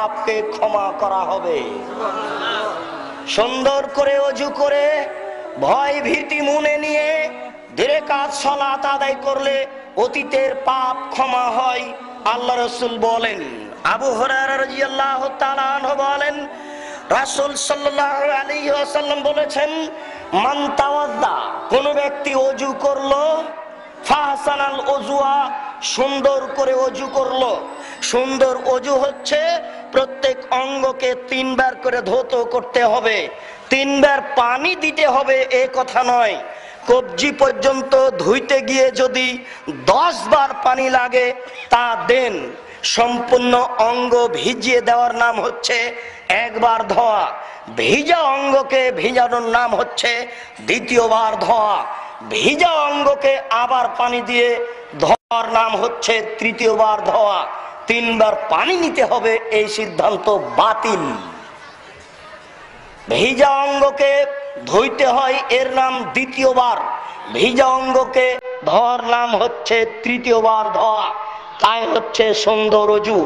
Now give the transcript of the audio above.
পাপকে ক্ষমা করা হবে। সুন্দর করে ওযু করে ভয় ভীতি মনে নিয়ে ধীরে কাজ সালাত আদায় করলে অতীতের পাপ ক্ষমা হয়। আল্লাহ রাসূল বলেন, আবু হুরায়রা রাদিয়াল্লাহু তাআলা আনহু বলেন, রাসূল সাল্লাল্লাহু আলাইহি ওয়াসাল্লাম বলেছেন, মান তাওয়াদ্দা, কোন ব্যক্তি ওযু করলো, ফাহসানাল ওযুয়া, সুন্দর করে ওযু করলো। সুন্দর ওযু হচ্ছে প্রত্যেক অঙ্গকে 3 বার করে ধৌত করতে হবে, 3 বার পানি দিতে হবে এ কথা নয়। কবজি পর্যন্ত ধুইতে গিয়ে যদি 10 বার পানি লাগে তা দেন। সম্পূর্ণ অঙ্গ ভিজিয়ে দেওয়ার নাম হচ্ছে একবার ধোয়া। ভিজা অঙ্গকে ভিজানোর নাম হচ্ছে দ্বিতীয়বার ধোয়া। ভিজা অঙ্গকে আবার পানি দিয়ে ধোয়ার নাম হচ্ছে তৃতীয়বার ধোয়া। 3 বার পানি নিতে হবে, এই সিদ্ধান্ত বাতিল। ভিজা অঙ্গকে ধুইতে হয়, এর নাম দ্বিতীয়বার। ভিজা অঙ্গকে ধোয়ার নাম হচ্ছে তৃতীয়বার ধোয়া। তাই হচ্ছে সুন্দর ওযু।